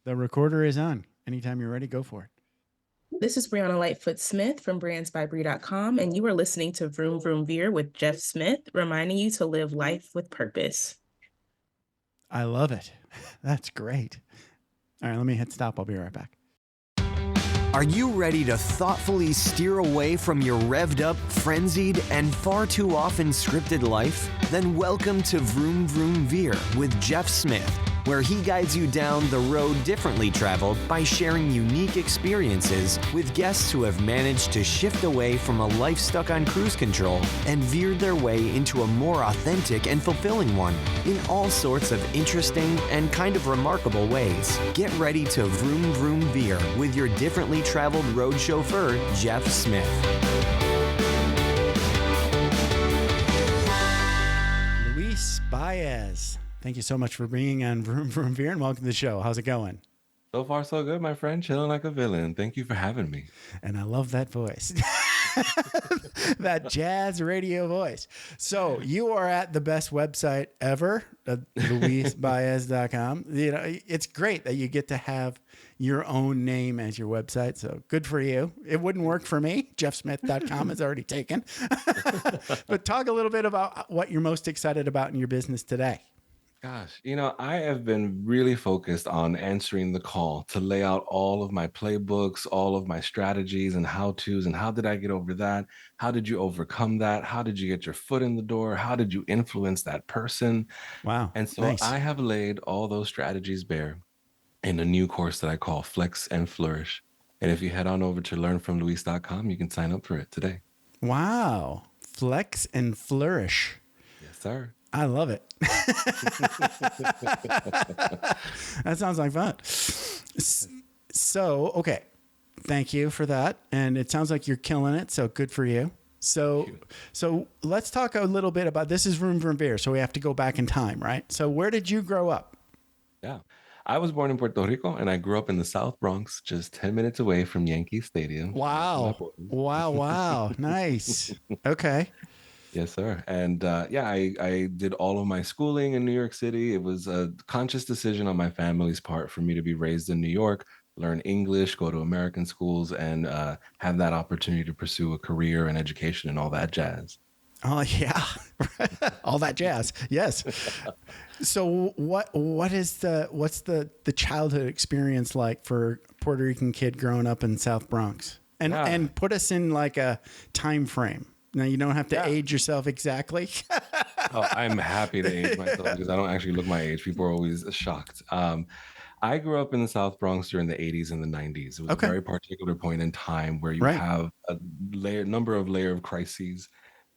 The recorder is on. Anytime you're ready, go for it. This is Brianna Lightfoot Smith from brandsbybree.com, and you are listening to Vroom Vroom Veer with Jeff Smith, reminding you to live life with purpose. I love it. That's great. All right, let me hit stop. I'll be right back. Are you ready to thoughtfully steer away from your revved up, frenzied, and far too often scripted life? Then welcome to Vroom Vroom Veer with Jeff Smith, where he guides you down the road differently traveled by sharing unique experiences with guests who have managed to shift away from a life stuck on cruise control and veered their way into a more authentic and fulfilling one in all sorts of interesting and kind of remarkable ways. Get ready to Vroom Vroom Veer with your differently traveled road chauffeur, Jeff Smith. Luis Báez. Thank you so much for being on Vroom Vroom Veer and welcome to the show. How's it going? So far, so good, my friend. Chilling like a villain. Thank you for having me. And I love that voice. That jazz radio voice. So you are at the best website ever, luisbaez.com. You know, it's great that you get to have your own name as your website. So good for you. It wouldn't work for me. jeffsmith.com is already taken. But talk a little bit about what you're most excited about in your business today. Gosh, I have been really focused on answering the call to lay out all of my playbooks, all of my strategies and how-tos, and how did I get over that? How did you overcome that? How did you get your foot in the door? How did you influence that person? Wow. And so Nice. I have laid all those strategies bare in a new course that I call Flex and Flourish. And if you head on over to learnfromluis.com, you can sign up for it today. Wow. Flex and flourish. Yes, sir. I love it. That sounds like fun. So, okay. Thank you for that. And it sounds like you're killing it. So good for you. So let's talk a little bit about, this is Vroom Vroom Veer. So we have to go back in time, right? So where did you grow up? Yeah. I was born in Puerto Rico and I grew up in the South Bronx, just 10 minutes away from Yankee Stadium. Wow. Wow. Nice. Okay. Yes, sir. And I did all of my schooling in New York City. It was a conscious decision on my family's part for me to be raised in New York, learn English, go to American schools, and have that opportunity to pursue a career and education and all that jazz. Oh yeah. All that jazz. Yes. So what's the childhood experience like for a Puerto Rican kid growing up in South Bronx? And put us in like a time frame. Now, you don't have to age yourself exactly. Oh, I'm happy to age myself because I don't actually look my age. People are always shocked. I grew up in the South Bronx during the 80s and the 90s. It was a very particular point in time where you have a number of crises,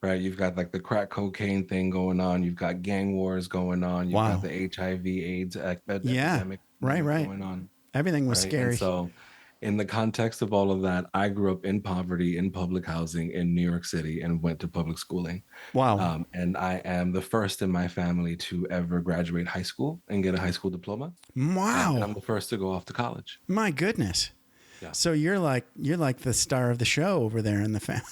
right? You've got like the crack cocaine thing going on. You've got gang wars going on. You've got the HIV/AIDS epidemic going on. Everything was scary. And so in the context of all of that, I grew up in poverty, in public housing in New York City and went to public schooling. Wow. And I am the first in my family to ever graduate high school and get a high school diploma. Wow. And I'm the first to go off to college. My goodness. Yeah. So you're like the star of the show over there in the family.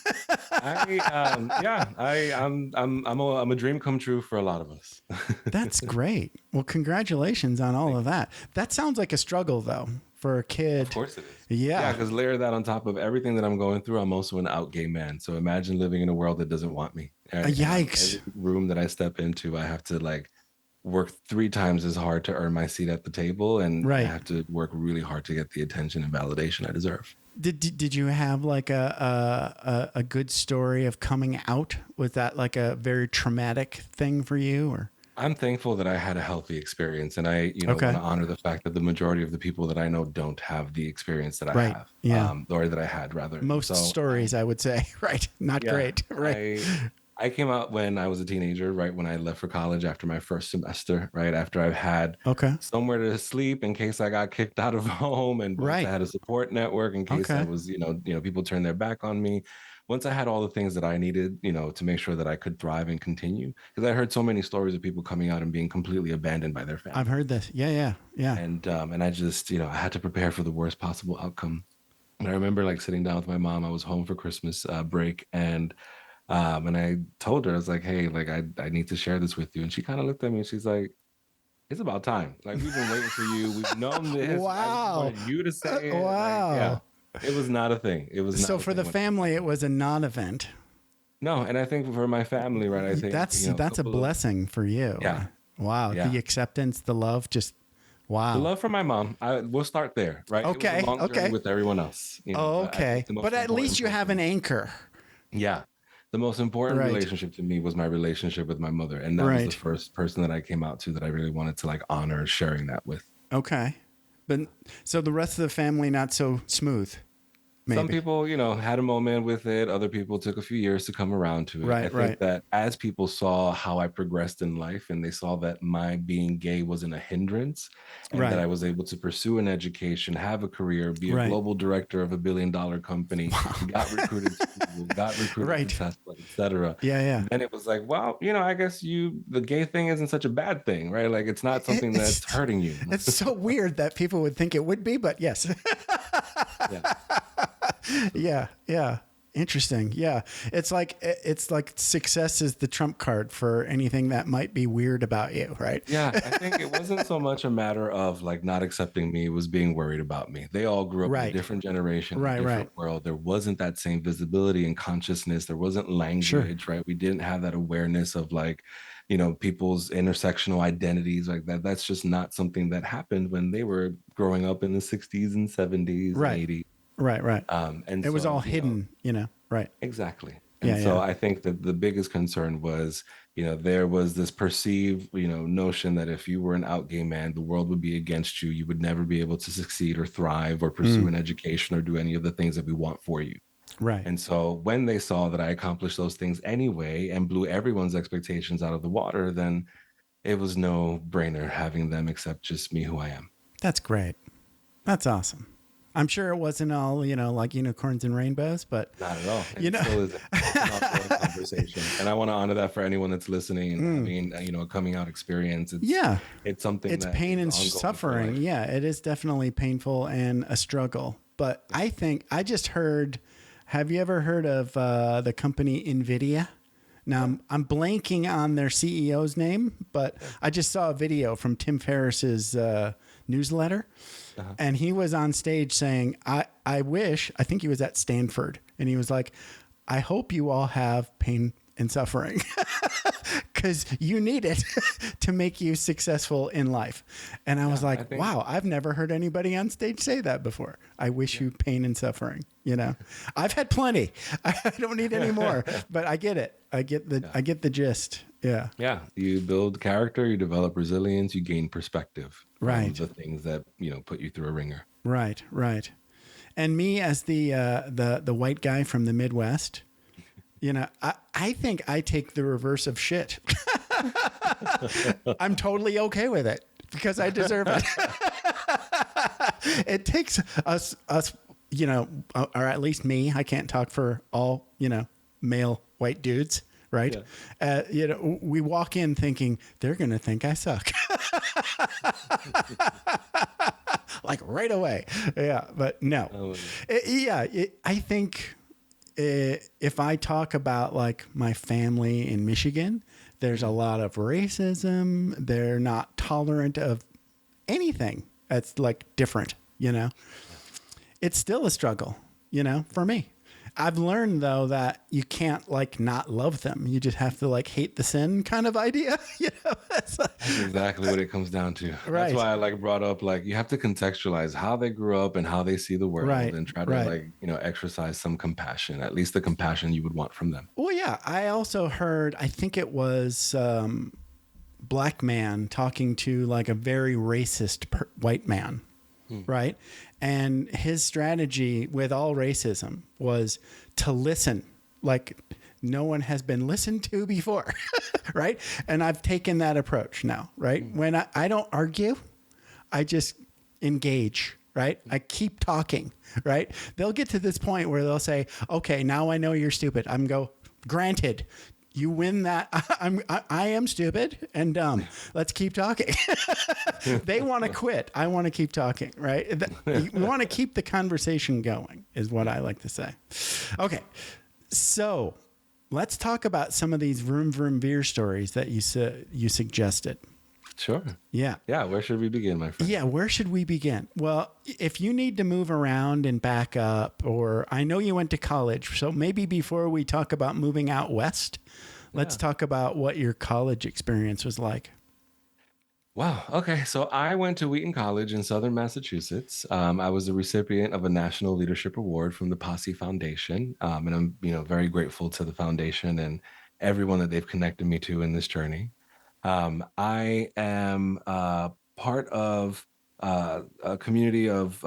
I'm a dream come true for a lot of us. That's great. Well, congratulations on all of that. That sounds like a struggle though. For a kid. Of course it is. Yeah. Because layer that on top of everything that I'm going through, I'm also an out gay man. So imagine living in a world that doesn't want me. Right? Yikes. Every room that I step into, I have to like work 3 times as hard to earn my seat at the table. And I have to work really hard to get the attention and validation I deserve. Did you have like a good story of coming out? Was that like a very traumatic thing for you or? I'm thankful that I had a healthy experience, and I, want to honor the fact that the majority of the people that I know don't have the experience that I have, or that I had rather. Most stories, I would say, right? Not great, right? I came out when I was a teenager, right when I left for college after my first semester, right after I've had somewhere to sleep in case I got kicked out of home, and I had a support network in case I was, people turned their back on me. Once I had all the things that I needed, to make sure that I could thrive and continue, because I heard so many stories of people coming out and being completely abandoned by their family. I've heard this. Yeah. And I just, I had to prepare for the worst possible outcome. And I remember like sitting down with my mom. I was home for Christmas break, and I told her, I was like, hey, like I need to share this with you. And she kind of looked at me and she's like, it's about time. Like, we've been waiting for you. We've known this. Wow. I just wanted you to say it. Wow. Like, yeah. It was not a thing. It was not So a for thing the family, it was a non-event. No, and I think for my family, right? I think That's a blessing for you. Yeah. Wow. Yeah. The acceptance, the love, just wow. The love for my mom. We'll start there, right? Okay. It was a long journey with everyone else. Okay. But at least you have an anchor. Yeah. The most important relationship to me was my relationship with my mother. And that was the first person that I came out to that I really wanted to like honor sharing that with. Okay. But so the rest of the family, not so smooth. Maybe. Some people, had a moment with it. Other people took a few years to come around to it. I think that as people saw how I progressed in life and they saw that my being gay wasn't a hindrance and that I was able to pursue an education, have a career, be a global director of $1 billion company, got recruited to school, got recruited to Tesla, et cetera. Yeah. And it was like, well, I guess the gay thing isn't such a bad thing, right? Like, it's not something that's hurting you. It's so weird that people would think it would be, but yes. Yeah. Interesting. Yeah. It's like success is the trump card for anything that might be weird about you, right? Yeah. I think it wasn't so much a matter of like not accepting me, it was being worried about me. They all grew up in a different generation, a different world. There wasn't that same visibility and consciousness. There wasn't language, right? We didn't have that awareness of like, people's intersectional identities like that. That's just not something that happened when they were growing up in the 60s and 70s and 80s. Right. And it was all hidden, right. Exactly. And so I think that the biggest concern was, there was this perceived, notion that if you were an out gay man, the world would be against you. You would never be able to succeed or thrive or pursue an education or do any of the things that we want for you. Right. And so when they saw that I accomplished those things anyway and blew everyone's expectations out of the water, then it was no brainer having them accept just me who I am. That's great. That's awesome. I'm sure it wasn't all, like unicorns and rainbows, but not at all. It still is an ongoing conversation. And I want to honor that for anyone that's listening and having, a coming out experience. It's something it's pain and suffering. Yeah, it is definitely painful and a struggle. But I think I just heard, have you ever heard of the company NVIDIA? Now I'm blanking on their CEO's name, but I just saw a video from Tim Ferriss's newsletter. And he was on stage saying, I think he was at Stanford, and he was like, I hope you all have pain and suffering because you need it to make you successul in life. And I was like, wow, I've never heard anybody on stage say that before. I wish you pain and suffering. I've had plenty. I don't need any more, but I get it. I get the gist. Yeah. Yeah. You build character, you develop resilience, you gain perspective. Right. The things that, put you through a ringer. Right. And me as the white guy from the Midwest, I think I take the reverse of shit. I'm totally okay with it because I deserve it. It takes us, or at least me, I can't talk for all, male white dudes. Right. Yeah. We walk in thinking they're going to think I suck. Like right away. Yeah. But no. I think if I talk about like my family in Michigan, there's a lot of racism. They're not tolerant of anything that's like different, It's still a struggle, for me. I've learned though that you can't like not love them. You just have to like hate the sin kind of idea. That's exactly what it comes down to. Right. That's why I like brought up like you have to contextualize how they grew up and how they see the world and try to like, exercise some compassion, at least the compassion you would want from them. Well, yeah. I also heard, I think it was black man talking to like a very racist white man. Right. And his strategy with all racism was to listen like no one has been listened to before. Right. And I've taken that approach now. Right. When I don't argue, I just engage. Right. I keep talking. Right. They'll get to this point where they'll say, OK, now I know you're stupid. Granted. You win that. I am stupid and dumb. Let's keep talking. They want to quit. I want to keep talking, right? We want to keep the conversation going is what I like to say. Okay. So let's talk about some of these vroom vroom beer stories that you suggested. Sure. Yeah. Yeah. Where should we begin, my friend? Yeah, where should we begin? Well, if you need to move around and back up, or I know you went to college, so maybe before we talk about moving out west, let's talk about what your college experience was like. Wow. Okay. So I went to Wheaton College in Southern Massachusetts. I was a recipient of a National Leadership Award from the Posse Foundation, and I'm, very grateful to the foundation and everyone that they've connected me to in this journey. I am part of a community of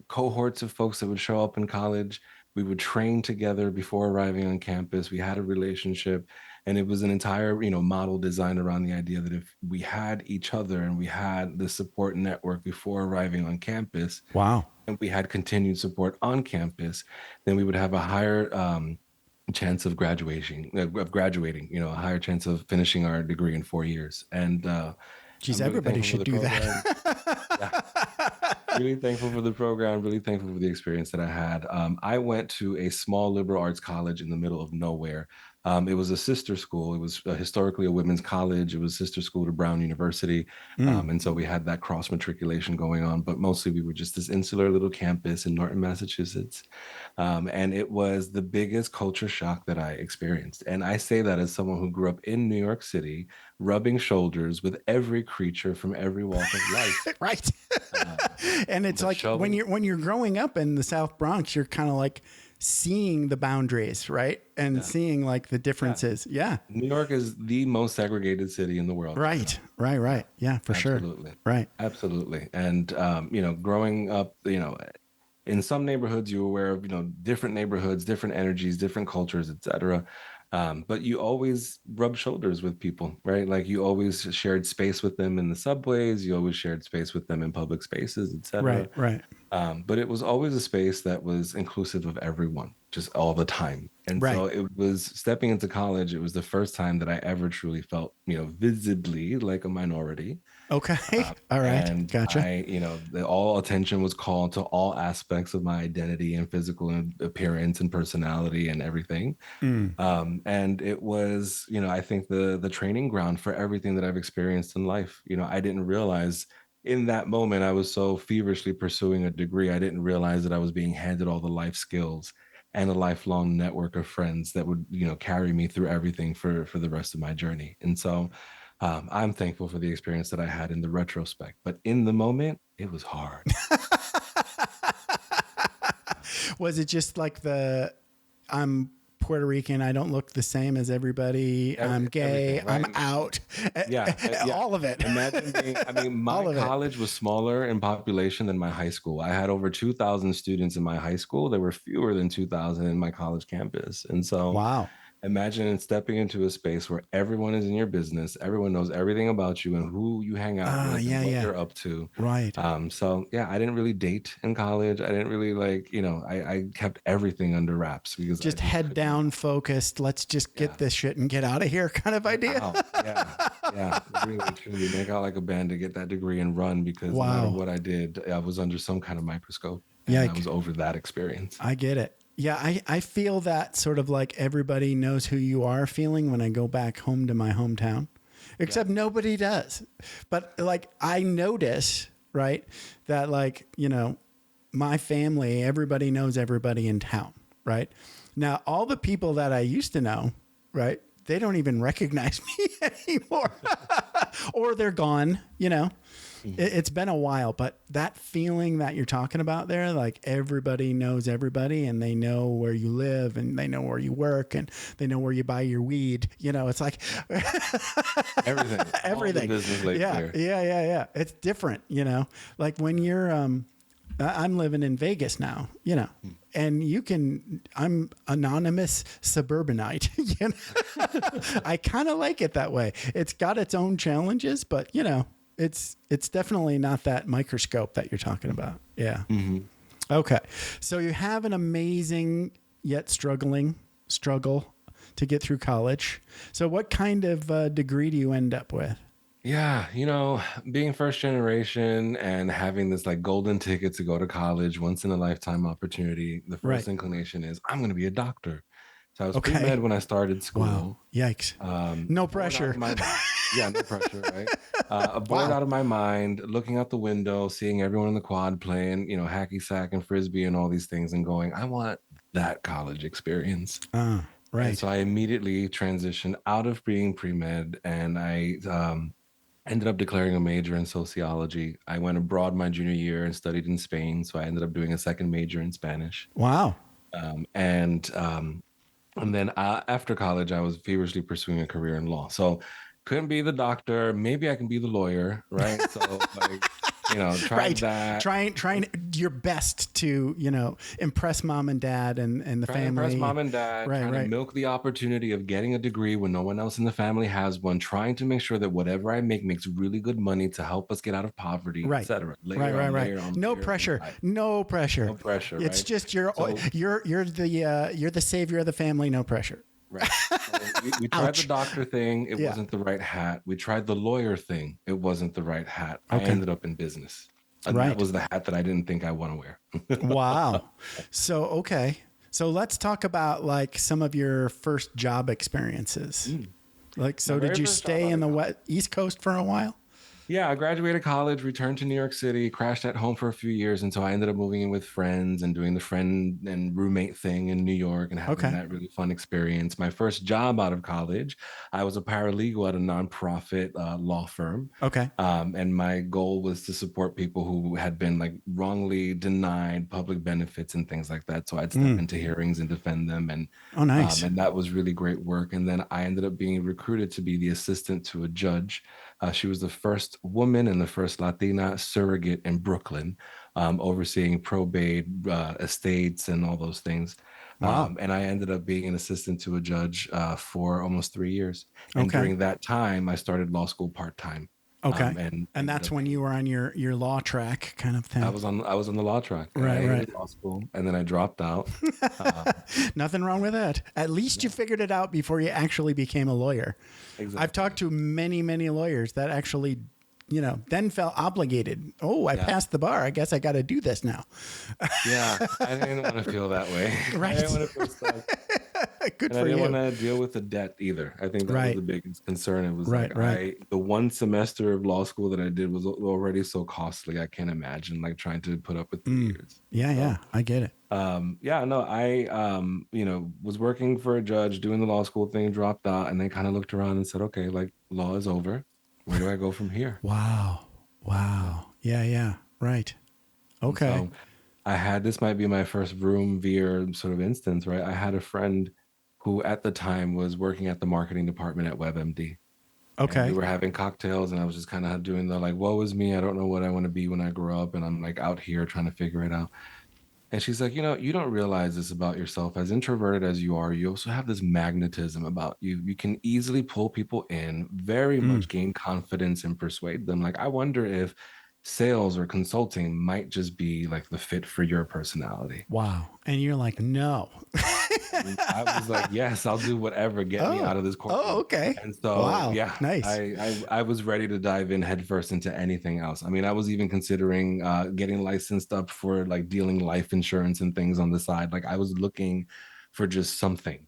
cohorts of folks that would show up in college. We would train together before arriving on campus. We had a relationship, and it was an entire model designed around the idea that if we had each other and we had the support network before arriving on campus, Wow. and we had continued support on campus, then we would have a higher chance of graduating, a higher chance of finishing our degree in 4 years. And Geez, I'm really everybody thankful for should the do program. that. Really thankful for the program, really thankful for the experience that I had. I went to a small liberal arts college in the middle of nowhere. It was a sister school. It was historically a women's college. It was sister school to Brown University. And so we had that cross matriculation going on, but mostly we were just this insular little campus in Norton, Massachusetts. And it was the biggest culture shock that I experienced. And I say that as someone who grew up in New York City, rubbing shoulders with every creature from every walk of life. Right. And it's like shoving- when you're growing up in the South Bronx, you're kind of like seeing the boundaries, right? And seeing like the differences. Yeah. New York is the most segregated city in the world. Right. Right. Yeah, for Absolutely. sure. Right. Absolutely. And, growing up, in some neighborhoods, you're aware of, different neighborhoods, different energies, different cultures, et cetera. But you always rub shoulders with people, right? Like you always shared space with them in the subways. You always shared space with them in public spaces, et cetera. Right. But it was always a space that was inclusive of everyone, just all the time. And so it was stepping into college. It was the first time that I ever truly felt, visibly like a minority. Okay. All right. And Gotcha. all attention was called to all aspects of my identity and physical appearance and personality and everything. And it was, I think the training ground for everything that I've experienced in life. I didn't realize in that moment, I was so feverishly pursuing a degree. I didn't realize that I was being handed all the life skills and a lifelong network of friends that would, carry me through everything for the rest of my journey. And so I'm thankful for the experience that I had in the retrospect, but in the moment, it was hard. Was it just like I'm Puerto Rican, I don't look the same as everybody, I'm gay, right? I'm out. Yeah. All of it. Imagine my college was smaller in population than my high school. I had over 2,000 students in my high school. There were fewer than 2,000 in my college campus. And so wow. Imagine stepping into a space where everyone is in your business. Everyone knows everything about you and who you hang out with and what you're up to. Right. So I didn't really date in college. I didn't really I kept everything under wraps because just head down focused. Let's just get this shit and get out of here kind of idea. Yeah. Really, truly make out like a bandit, get that degree and run because no matter what I did, I was under some kind of microscope. And I was over that experience. I get it. Yeah, I feel that sort of like everybody knows who you are feeling when I go back home to my hometown, except nobody does. But like I notice, right, that like, my family, everybody knows everybody in town, right? Now, all the people that I used to know, right, they don't even recognize me anymore or they're gone, It's been a while, but that feeling that you're talking about there, like everybody knows everybody and they know where you live and they know where you work and they know where you buy your weed. It's like everything. All the business Yeah. It's different, like when you're, I'm living in Vegas now, and I'm anonymous suburbanite, I kind of like it that way. It's got its own challenges, but it's definitely not that microscope that you're talking about. Yeah. Mm-hmm. Okay. So you have an amazing yet struggle to get through college. So what kind of degree do you end up with? Yeah. Being first generation and having this like golden ticket to go to college, once in a lifetime opportunity, the first inclination is I'm going to be a doctor. So I was pre-med when I started school. Wow. Yikes. No pressure. Yeah, no pressure, right? Bored out of my mind, looking out the window, seeing everyone in the quad playing, hacky sack and frisbee and all these things, and going, I want that college experience. Right. And so I immediately transitioned out of being pre-med, and I ended up declaring a major in sociology. I went abroad my junior year and studied in Spain, so I ended up doing a second major in Spanish. Wow. And then after college, I was feverishly pursuing a career in law. So couldn't be the doctor. Maybe I can be the lawyer, right? So like, tried that. Trying your best to, impress mom and dad and the Trying family. to impress mom and dad, trying to milk the opportunity of getting a degree when no one else in the family has one, trying to make sure that whatever I make makes really good money to help us get out of poverty, etc. Right. No pressure. No pressure. It's right? just you're the savior of the family. No pressure. Right. So we tried the doctor thing. It wasn't the right hat. We tried the lawyer thing. It wasn't the right hat. I ended up in business. And that was the hat that I didn't think I want to wear. Wow. So let's talk about like some of your first job experiences. Did you stay in the East Coast for a while? Yeah, I graduated college, returned to New York City, crashed at home for a few years. And so I ended up moving in with friends and doing the friend and roommate thing in New York and having that really fun experience. My first job out of college, I was a paralegal at a nonprofit law firm. And my goal was to support people who had been like wrongly denied public benefits and things like that. So I'd step into hearings and defend them. And and that was really great work. And then I ended up being recruited to be the assistant to a judge. She was the first woman and the first Latina surrogate in Brooklyn, overseeing probate, estates, and all those things. And I ended up being an assistant to a judge for almost 3 years. And during that time, I started law school part-time. And that's when you were on your law track kind of thing. I was on the law track. Right. Law school, and then I dropped out. Nothing wrong with that. At least you figured it out before you actually became a lawyer. Exactly. I've talked to many, many lawyers that actually, then felt obligated. Oh, I passed the bar. I guess I got to do this now. Yeah, I didn't want to feel that way. Right. I didn't want to feel stuck. Good and for you. I didn't want to deal with the debt either. I think that was the biggest concern. It was the one semester of law school that I did was already so costly. I can't imagine like trying to put up with 3 years. Yeah, I get it. I was working for a judge, doing the law school thing, dropped out, and then kind of looked around and said, okay, like law is over. Where do I go from here? Wow. Yeah. Right. Okay. So I had, this might be my first vroom veer sort of instance, right? I had a friend who at the time was working at the marketing department at WebMD. And we were having cocktails and I was just kind of doing the like, woe is me. I don't know what I want to be when I grow up. And I'm like out here trying to figure it out. And she's like, you don't realize this about yourself. As introverted as you are, you also have this magnetism about you. You can easily pull people in, very much gain confidence and persuade them. Like, I wonder if sales or consulting might just be like the fit for your personality. Wow. And you're like, no. I was like, yes, I'll do whatever. Get me out of this courtroom. Oh, okay. And so, nice. I was ready to dive in headfirst into anything else. I mean, I was even considering getting licensed up for like dealing life insurance and things on the side. Like I was looking for just something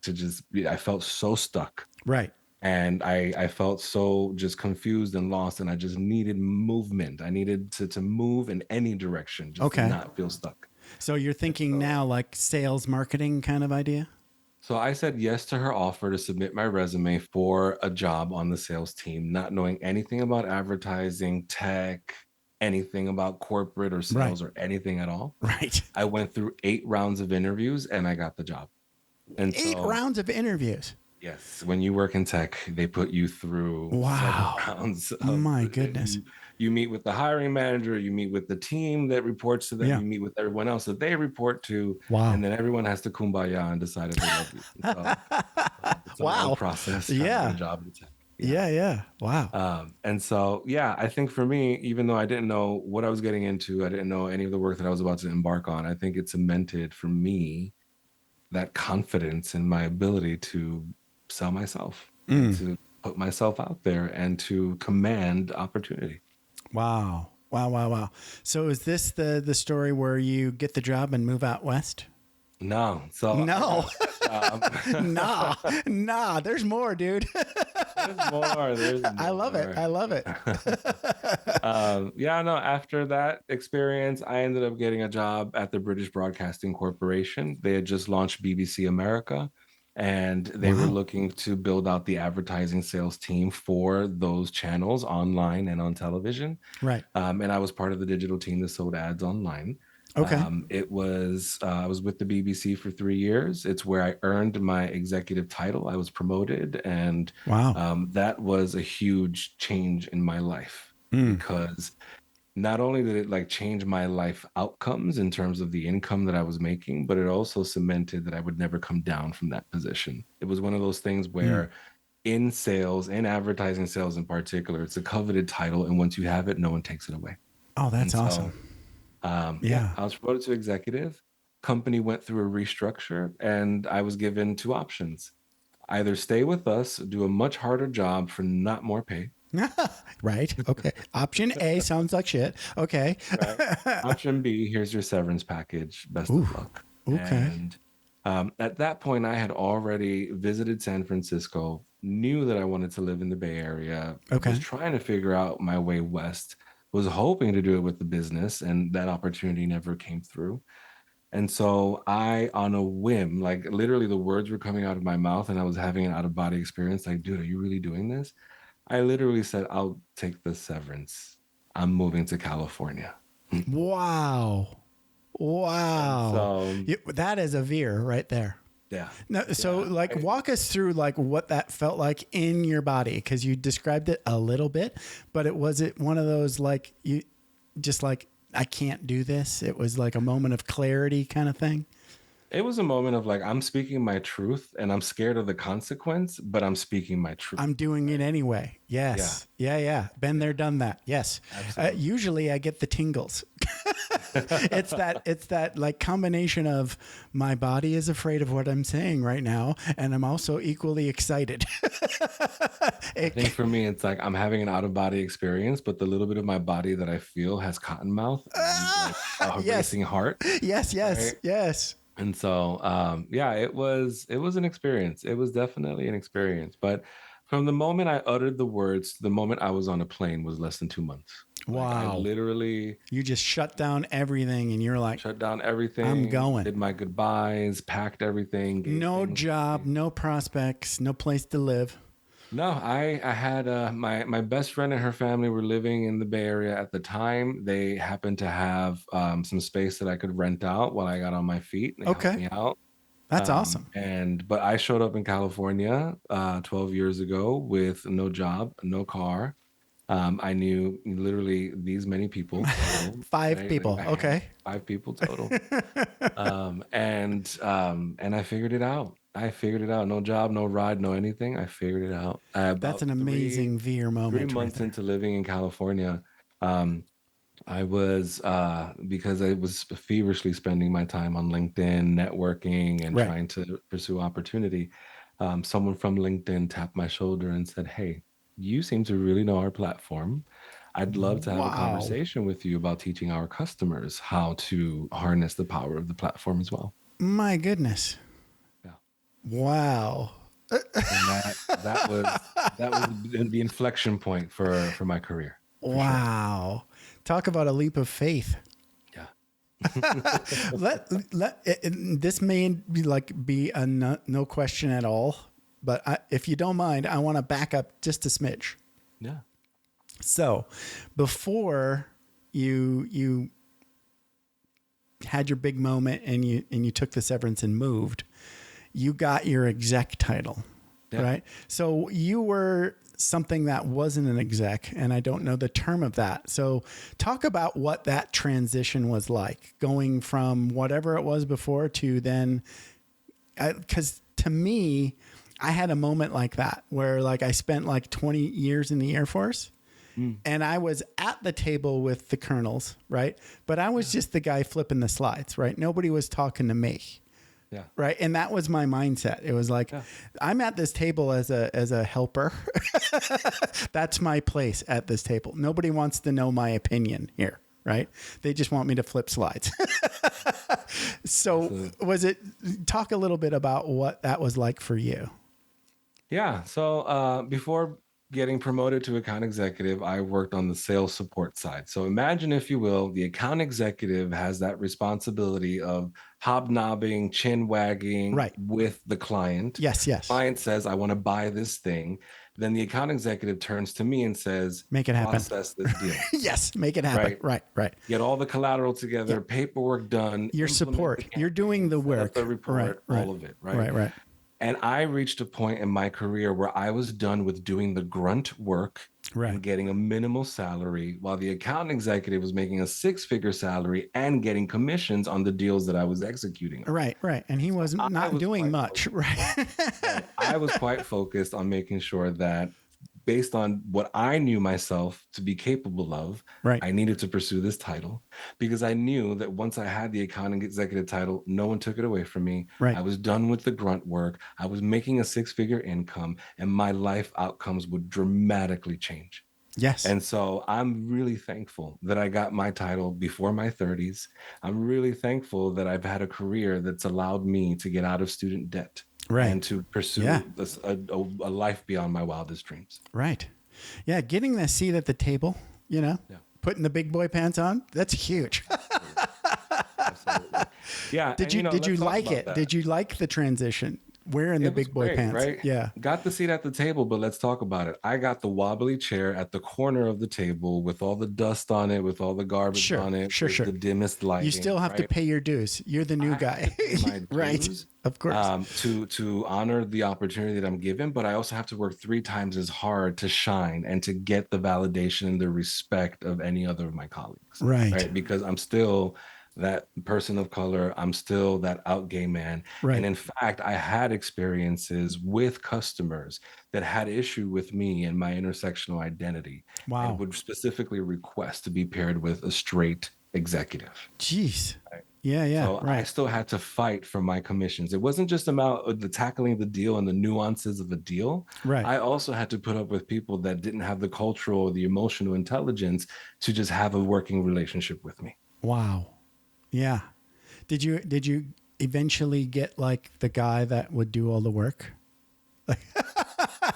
I felt so stuck. Right. And I felt so just confused and lost, and I just needed movement. I needed to move in any direction, just to not feel stuck. So you're thinking now like sales marketing kind of idea? So I said yes to her offer to submit my resume for a job on the sales team, not knowing anything about advertising, tech, anything about corporate or sales or anything at all. Right. I went through 8 rounds of interviews and I got the job. And 8 rounds of interviews? Yes. When you work in tech, they put you through several rounds. My goodness. You meet with the hiring manager, you meet with the team that reports to them, you meet with everyone else that they report to, and then everyone has to kumbaya and decide if they love you. So, it's a long process. A job in tech. Yeah. Wow. And so, I think for me, even though I didn't know what I was getting into, I didn't know any of the work that I was about to embark on, I think it cemented for me that confidence in my ability to sell myself, to put myself out there and to command opportunity. Wow. So is this the story where you get the job and move out west? No. Nah, there's more, dude. There's more. There's more. I love it. I love it. Yeah, no, after that experience, I ended up getting a job at the British Broadcasting Corporation. They had just launched BBC America, and they were looking to build out the advertising sales team for those channels online and on television. Right. And I was part of the digital team that sold ads online. Okay. It was I was with the BBC for 3 years. It's where I earned my executive title. I was promoted, and that was a huge change in my life because not only did it like change my life outcomes in terms of the income that I was making, but it also cemented that I would never come down from that position. It was one of those things where in sales, in advertising sales in particular, it's a coveted title, and once you have it, no one takes it away. Oh, that's awesome. I was promoted to executive. Company went through a restructure, and I was given 2 options: either stay with us, do a much harder job for not more pay. Right. Okay. Option A sounds like shit. Okay. Right. Option B, here's your severance package. Best of luck. Okay. And at that point, I had already visited San Francisco, knew that I wanted to live in the Bay Area, was trying to figure out my way west, was hoping to do it with the business, and that opportunity never came through. And so I, on a whim, like literally the words were coming out of my mouth and I was having an out-of-body experience, like, dude, are you really doing this? I literally said, I'll take the severance. I'm moving to California. Wow. So that is a veer right there. Yeah. No, so walk us through like what that felt like in your body, because you described it a little bit, but was it one of those like you just like, I can't do this? It was like a moment of clarity kind of thing. It was a moment of like, I'm speaking my truth and I'm scared of the consequence, but I'm speaking my truth. I'm doing it anyway. Yes. Yeah. Been there, done that. Yes. Usually I get the tingles. It's that like combination of my body is afraid of what I'm saying right now, and I'm also equally excited. I think for me, it's like I'm having an out-of-body experience, but the little bit of my body that I feel has cotton mouth and like a racing heart. Yes. And so, it was an experience. It was definitely an experience. But from the moment I uttered the words to the moment I was on a plane was less than 2 months. Wow. Like I literally... You just shut down everything and you're like... Shut down everything. I'm going. Did my goodbyes, packed everything. No job, no prospects, no place to live. No, I had my best friend and her family were living in the Bay Area at the time. They happened to have some space that I could rent out while I got on my feet. They helped me out. That's awesome. But I showed up in California 12 years ago with no job, no car. I knew literally these many people. Total, 5 people. Okay. 5 people total. And I figured it out. No job, no ride, no anything. I figured it out. That's an amazing veer moment. 3 months into living in California, I was, because I was feverishly spending my time on LinkedIn, networking, and trying to pursue opportunity. Someone from LinkedIn tapped my shoulder and said, "Hey, you seem to really know our platform. I'd love to have a conversation with you about teaching our customers how to harness the power of the platform as well." My goodness. Yeah. Wow. And that was the inflection point for my career. Wow. Sure. Talk about a leap of faith. Yeah. This may be a no question at all, but if you don't mind, I want to back up just a smidge. Yeah. So before you had your big moment and you took the severance and moved, you got your exec title, right? So you were something that wasn't an exec, and I don't know the term of that. So talk about what that transition was like, going from whatever it was before to then, because to me, I had a moment like that where like I spent like 20 years in the Air Force. And I was at the table with the colonels, right? But I was just the guy flipping the slides, right? Nobody was talking to me. Yeah. Right. And that was my mindset. It was like, I'm at this table as a helper. That's my place at this table. Nobody wants to know my opinion here. Right. They just want me to flip slides. So talk a little bit about what that was like for you. Yeah. So before getting promoted to account executive, I worked on the sales support side. So imagine, if you will, the account executive has that responsibility of hobnobbing, chin wagging Right. with the client. Yes, yes. Client says, I want to buy this thing. Then the account executive turns to me and says, Make it happen. process this deal. Yes, make it happen. Right. Right, right. Get all the collateral together, Yeah. paperwork done. Your implement support. the You're doing the campaign, set up work. the report, Right, all of it. Right. right, right. And I reached a point in my career where I was done with doing the grunt work Right. and getting a minimal salary, while the account executive was making a six-figure salary and getting commissions on the deals that I was executing on. Right, right. And he was not doing much. Focused. Right. I was quite focused on making sure that, based on what I knew myself to be capable of, Right. I needed to pursue this title, because I knew that once I had the accounting executive title, no one took it away from me. Right. I was done with the grunt work. I was making a six-figure income, and my life outcomes would dramatically change. Yes. And so I'm really thankful that I got my title before my 30s. I'm really thankful that I've had a career that's allowed me to get out of student debt. Right. And to pursue a life beyond my wildest dreams. Right. Yeah. Getting that seat at the table, putting the big boy pants on, that's huge. Absolutely. Yeah. Did you like it? Did you like the transition? Wearing the big boy pants. Right? Yeah. Got the seat at the table, but let's talk about it. I got the wobbly chair at the corner of the table with all the dust on it, with all the garbage on it, sure. the dimmest lighting. You still have to pay your dues. You're the new guy. Right. Of course. To honor the opportunity that I'm given, but I also have to work 3 times as hard to shine and to get the validation and the respect of any other of my colleagues. Right. Because I'm still that person of color. I'm still that out gay man. Right. And in fact, I had experiences with customers that had issue with me and my intersectional identity. Wow. And would specifically request to be paired with a straight executive. Jeez. Right. Yeah. So I still had to fight for my commissions. It wasn't just about the tackling the deal and the nuances of a deal. Right. I also had to put up with people that didn't have the cultural or the emotional intelligence to just have a working relationship with me. Wow. Yeah. Did you eventually get like the guy that would do all the work?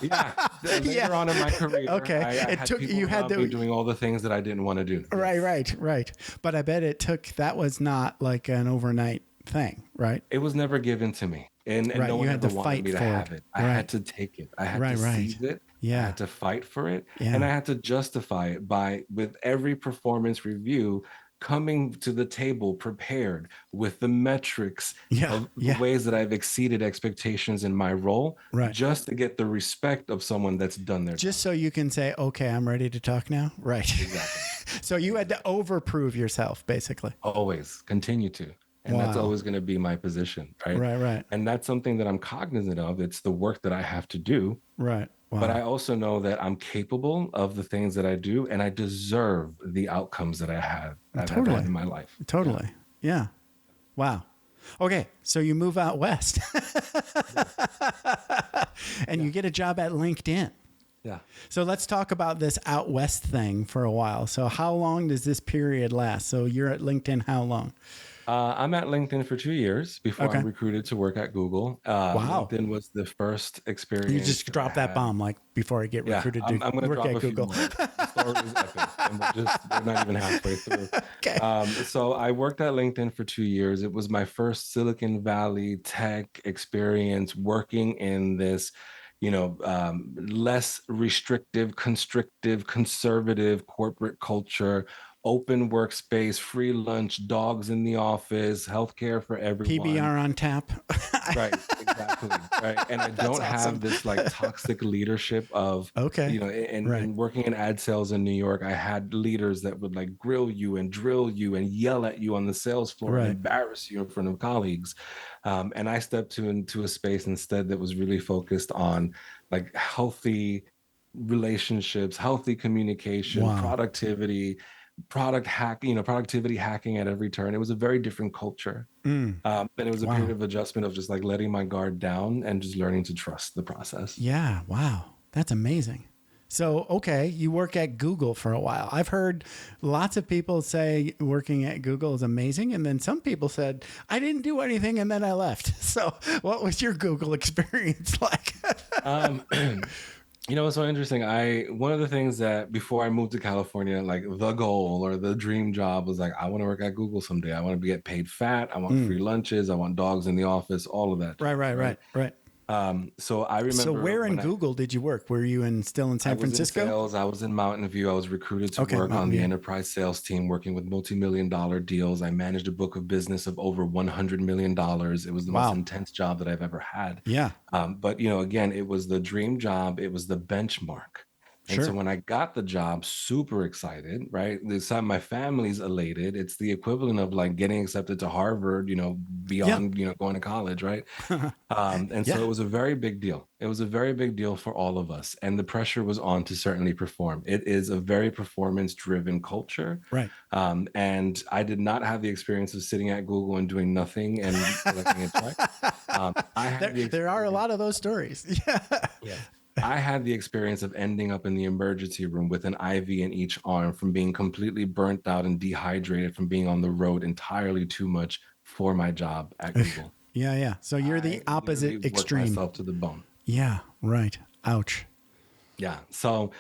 Yeah. Later on in my career, okay. I had people doing all the things that I didn't want to do. Right. But I bet that was not like an overnight thing, right? It was never given to me. And no one ever wanted me to have it. I had to take it. I had to seize it. Yeah. I had to fight for it. Yeah. And I had to justify it with every performance review, coming to the table prepared with the metrics of the ways that I've exceeded expectations in my role, just to get the respect of someone that's done their job. So you can say, okay, I'm ready to talk now. Right. Exactly. So you had to overprove yourself, basically. Always continue to. And that's always going to be my position. Right. And that's something that I'm cognizant of. It's the work that I have to do. Right. Wow. But I also know that I'm capable of the things that I do, and I deserve the outcomes that I've had in my life. Totally. Yeah. Wow. Okay. So you move out west and you get a job at LinkedIn. Yeah. So let's talk about this out west thing for a while. So how long does this period last? So you're at LinkedIn how long? I'm at LinkedIn for 2 years before I'm recruited to work at Google. Wow. LinkedIn was the first experience. You just drop that bomb, like before I get recruited to I'm work at Google. The story is epic, and we're not even halfway through. Okay. So I worked at LinkedIn for 2 years. It was my first Silicon Valley tech experience working in this, less restrictive, constrictive, conservative corporate culture. Open workspace, free lunch, dogs in the office, healthcare for everyone. PBR on tap. Right, exactly. Right. And I don't have this like toxic leadership of, and working in ad sales in New York, I had leaders that would like grill you and drill you and yell at you on the sales floor and embarrass you in front of colleagues. And I stepped into a space instead that was really focused on like healthy relationships, healthy communication, productivity, productivity hacking at every turn. It was a very different culture. And it was a period of adjustment of just like letting my guard down and just learning to trust the process. Yeah. Wow. That's amazing. So, okay, you work at Google for a while. I've heard lots of people say working at Google is amazing. And then some people said, I didn't do anything and then I left. So what was your Google experience like? Um, it's so interesting. One of the things that before I moved to California, like the goal or the dream job was like, I want to work at Google someday. I want to get paid fat. I want free lunches. I want dogs in the office, all of that. Right. So I remember. So where in Google did you work? Were you still in San Francisco? I was in sales. I was in Mountain View. I was recruited to work on the enterprise sales team, working with multi-million-dollar deals. I managed a book of business of over $100 million. It was the most intense job that I've ever had. Yeah. But again, it was the dream job. It was the benchmark. And so when I got the job, super excited, right? This time my family's elated. It's the equivalent of like getting accepted to Harvard, beyond, going to college, right? So it was a very big deal. It was a very big deal for all of us. And the pressure was on to certainly perform. It is a very performance-driven culture. Right. And I did not have the experience of sitting at Google and doing nothing and collecting a check. There are a lot of those stories. Yeah. I had the experience of ending up in the emergency room with an IV in each arm from being completely burnt out and dehydrated from being on the road entirely too much for my job at Google. Yeah. So you're the opposite extreme. Worked myself to the bone. Yeah, right. Ouch. Yeah. So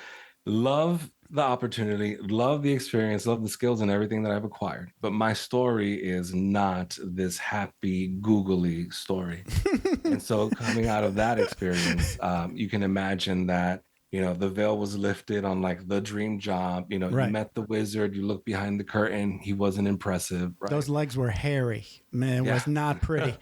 love the opportunity, love the experience, love the skills and everything that I've acquired. But my story is not this happy, googly story. And so coming out of that experience, you can imagine that, the veil was lifted on like the dream job. You met the wizard, you look behind the curtain. He wasn't impressive. Right? Those legs were hairy. Man, it was not pretty.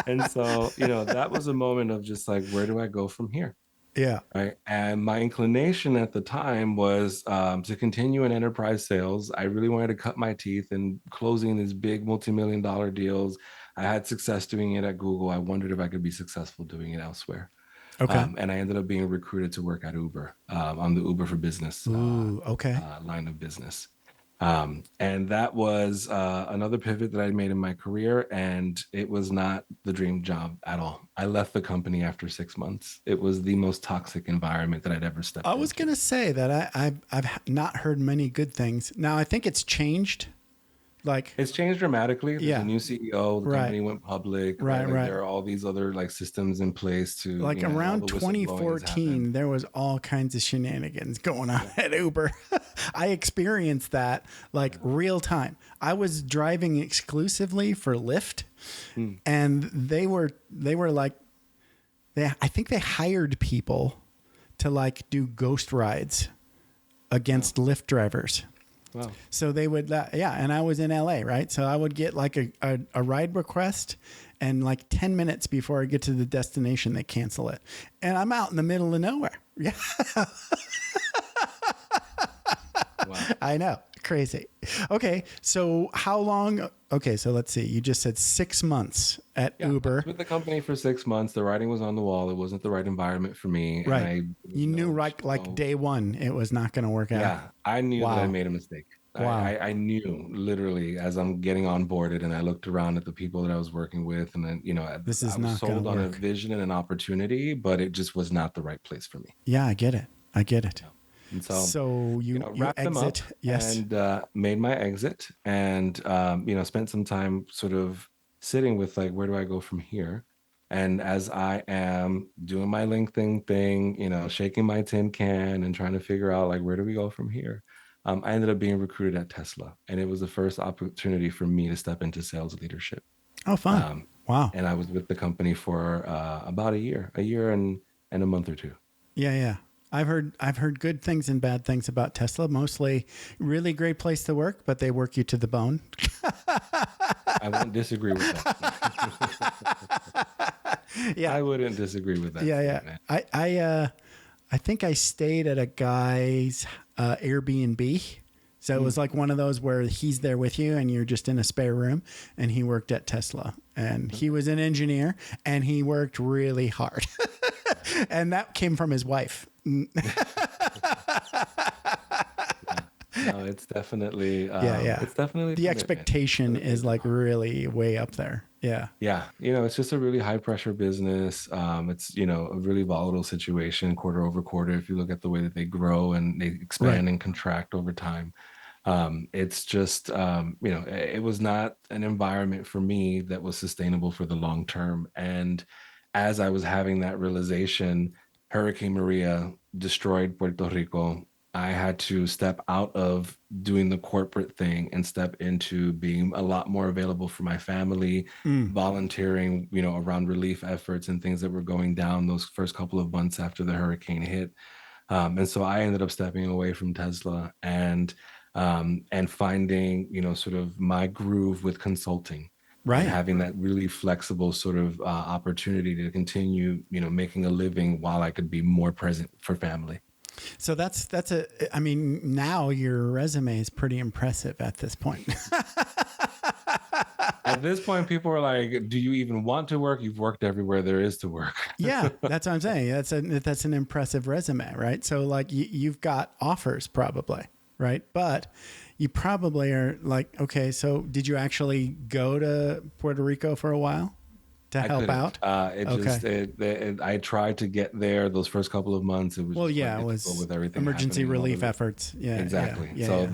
And so, that was a moment of just like, where do I go from here? Yeah. Right. And my inclination at the time was to continue in enterprise sales. I really wanted to cut my teeth in closing these big multi-million-dollar deals. I had success doing it at Google. I wondered if I could be successful doing it elsewhere. Okay. And I ended up being recruited to work at Uber on the Uber for Business line of business. And that was another pivot that I made in my career, and it was not the dream job at all. I left the company after 6 months. It was the most toxic environment that I'd ever stepped into. I was going to say that I've not heard many good things. Now, I think it's changed. Like it's changed dramatically. There's a new CEO. The company went public. Right. There are all these other like systems in place to like around 2014. There was all kinds of shenanigans going on at Uber. I experienced that like real time. I was driving exclusively for Lyft, and they were like, I think they hired people to like do ghost rides against Lyft drivers. Wow. So they would, and I was in LA, right? So I would get like a ride request, and like 10 minutes before I get to the destination, they cancel it. And I'm out in the middle of nowhere. Yeah. Wow. I know. Crazy. Okay. So how long? Okay. So let's see. You just said 6 months at Uber. I was with the company for 6 months. The writing was on the wall. It wasn't the right environment for me. Right. And you knew like day one, it was not going to work out. Yeah. I knew that I made a mistake. Wow. I knew literally as I'm getting onboarded, and I looked around at the people that I was working with, and then, this is I was sold on a vision and an opportunity, but it just was not the right place for me. Yeah, I get it. And so you wrapped them up, yes, and made my exit, and spent some time sort of sitting with like, where do I go from here? And as I am doing my LinkedIn thing, shaking my tin can and trying to figure out like, where do we go from here? I ended up being recruited at Tesla, and it was the first opportunity for me to step into sales leadership. Oh, fun! Wow. And I was with the company for about a year and a month or two. Yeah. I've heard good things and bad things about Tesla. Mostly really great place to work, but they work you to the bone. I won't disagree with that. Yeah. I wouldn't disagree with that. Yeah. I think I stayed at a guy's Airbnb. So it was like one of those where he's there with you and you're just in a spare room, and he worked at Tesla, and he was an engineer and he worked really hard. And that came from his wife. No, it's definitely it's definitely the expectation is like really way up there. Yeah It's just a really high pressure business. It's a really volatile situation quarter over quarter if you look at the way that they grow and they expand and contract over time. It's just it was not an environment for me that was sustainable for the long term. And as I was having that realization, Hurricane Maria destroyed Puerto Rico. I had to step out of doing the corporate thing and step into being a lot more available for my family, volunteering, around relief efforts and things that were going down those first couple of months after the hurricane hit. And so I ended up stepping away from Tesla and finding, sort of my groove with consulting. Right. And having that really flexible sort of opportunity to continue, making a living while I could be more present for family. So I mean, now your resume is pretty impressive at this point. At this point, people are like, do you even want to work? You've worked everywhere there is to work. Yeah, that's what I'm saying. That's an impressive resume, right? So like you've got offers probably, right? But you probably are like, okay, so did you actually go to Puerto Rico for a while to help out? I tried to get there those first couple of months. It was it was with everything emergency relief efforts. Yeah, exactly. Yeah.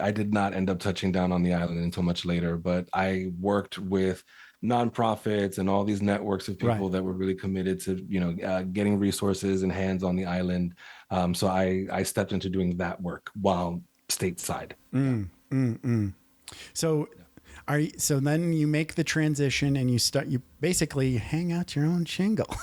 I did not end up touching down on the island until much later, but I worked with nonprofits and all these networks of people that were really committed to getting resources and hands on the island. So I stepped into doing that work while stateside. So then you make the transition and you basically hang out your own shingle.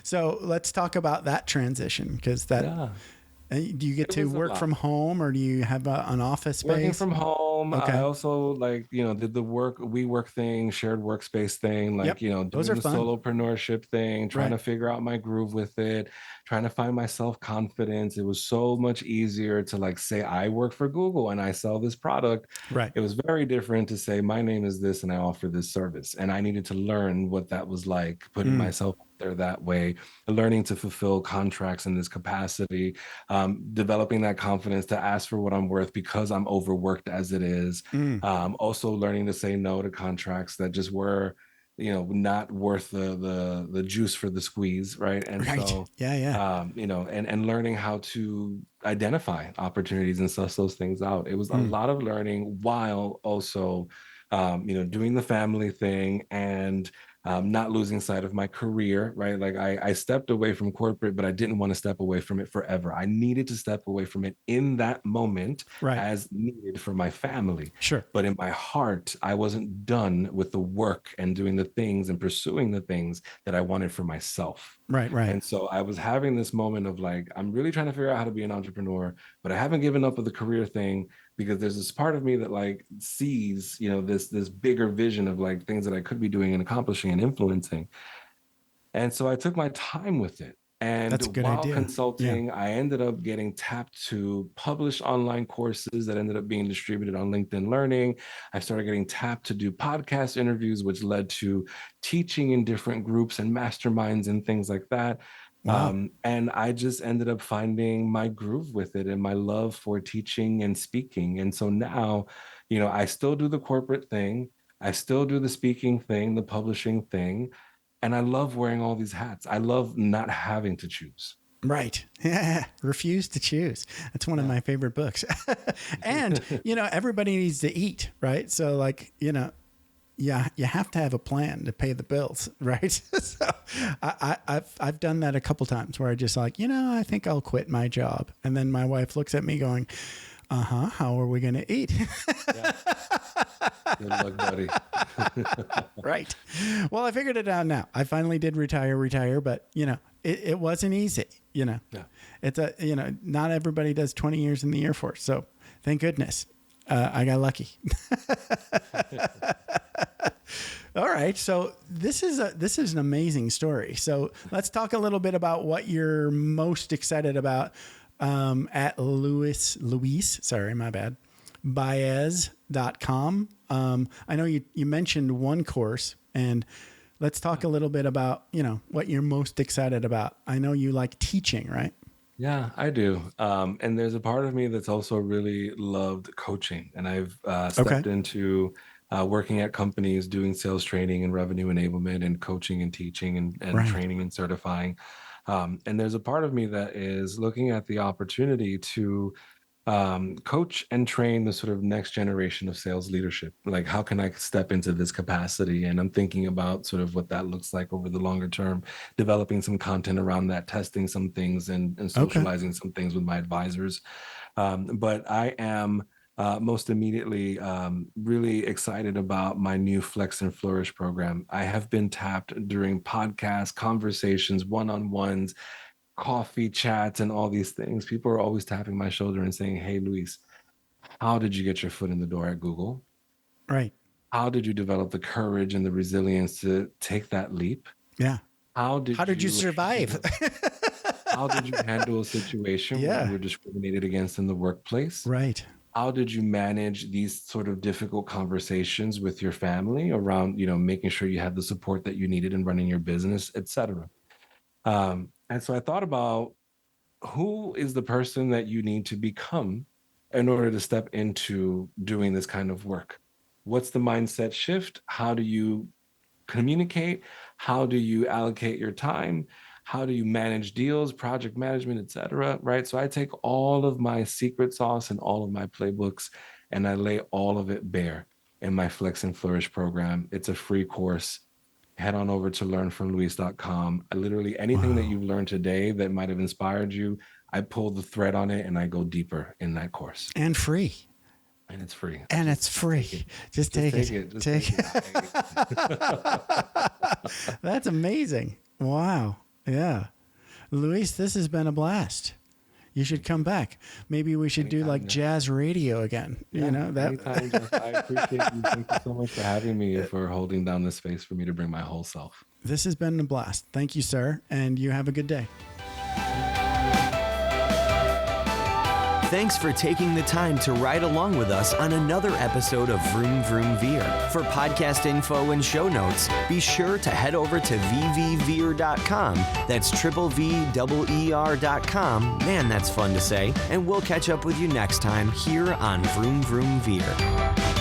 So let's talk about that transition, because do you get to work from home, or do you have an office space? Working from home. Okay. I also did the WeWork thing, shared workspace thing, doing the solopreneurship thing, trying to figure out my groove with it, trying to find my self-confidence. It was so much easier to say I work for Google and I sell this product. Right. It was very different to say my name is this and I offer this service. And I needed to learn what that was like, putting myself there that way, learning to fulfill contracts in this capacity, developing that confidence to ask for what I'm worth because I'm overworked as it is. Also learning to say no to contracts that just were not worth the juice for the squeeze, right? And so and learning how to identify opportunities and suss those things out. It was a lot of learning while also doing the family thing and not losing sight of my career, right? Like I stepped away from corporate, but I didn't want to step away from it forever. I needed to step away from it in that moment as needed for my family. Sure. But in my heart, I wasn't done with the work and doing the things and pursuing the things that I wanted for myself. Right. And so I was having this moment of I'm really trying to figure out how to be an entrepreneur, but I haven't given up with the career thing, because there's this part of me that sees, this bigger vision of things that I could be doing and accomplishing and influencing. And so I took my time with it. And while consulting, I ended up getting tapped to publish online courses that ended up being distributed on LinkedIn Learning. I started getting tapped to do podcast interviews, which led to teaching in different groups and masterminds and things like that. Wow. And I just ended up finding my groove with it and my love for teaching and speaking. And so now, I still do the corporate thing. I still do the speaking thing, the publishing thing. And I love wearing all these hats. I love not having to choose. Right. Yeah. Refuse to choose. That's one of my favorite books. And, everybody needs to eat, right? So you have to have a plan to pay the bills, right? So I've done that a couple times where I just I think I'll quit my job. And then my wife looks at me going, how are we going to eat? Good luck, buddy. Right. Well, I figured it out now. I finally did retire, but it wasn't easy, Yeah. It's not everybody does 20 years in the Air Force. So thank goodness. I got lucky. All right. So this is an amazing story. So let's talk a little bit about what you're most excited about at Báez.com. I know you mentioned one course, and let's talk a little bit about, what you're most excited about. I know you like teaching, right? Yeah, I do. And there's a part of me that's also really loved coaching. And I've stepped into working at companies, doing sales training and revenue enablement and coaching and teaching and training and certifying. And there's a part of me that is looking at the opportunity to coach and train the sort of next generation of sales leadership. Like, how can I step into this capacity? And I'm thinking about sort of what that looks like over the longer term, developing some content around that, testing some things, and socializing some things with my advisors. But I am most immediately really excited about my new Flex and Flourish program. I have been tapped during podcasts, conversations, one-on-ones, coffee chats, and all these things. People are always tapping my shoulder and saying, "Hey, Luis, how did you get your foot in the door at Google? Right. How did you develop the courage and the resilience to take that leap? Yeah. How did you survive? How did you handle a situation where you were discriminated against in the workplace? Right. How did you manage these sort of difficult conversations with your family around, making sure you had the support that you needed in running your business, etc." And so I thought about, who is the person that you need to become in order to step into doing this kind of work? What's the mindset shift? How do you communicate? How do you allocate your time? How do you manage deals, project management, etc.? Right. So I take all of my secret sauce and all of my playbooks, and I lay all of it bare in my Flex and Flourish program. It's a free course. Head on over to learnfromluis.com. Literally anything that you've learned today that might have inspired you, I pull the thread on it and I go deeper in that course. And free. And it's free. And it's free. Just take it. Take it. That's amazing. Wow. Yeah. Luis, this has been a blast. You should come back. Maybe we should do like jazz radio again. Yeah, that. Anytime, Jeff. I appreciate you. Thank you so much for having me, for holding down this space for me to bring my whole self. This has been a blast. Thank you, sir. And you have a good day. Thanks for taking the time to ride along with us on another episode of Vroom Vroom Veer. For podcast info and show notes, be sure to head over to vvveer.com. That's VVER.com. Man, that's fun to say. And we'll catch up with you next time here on Vroom Vroom Veer.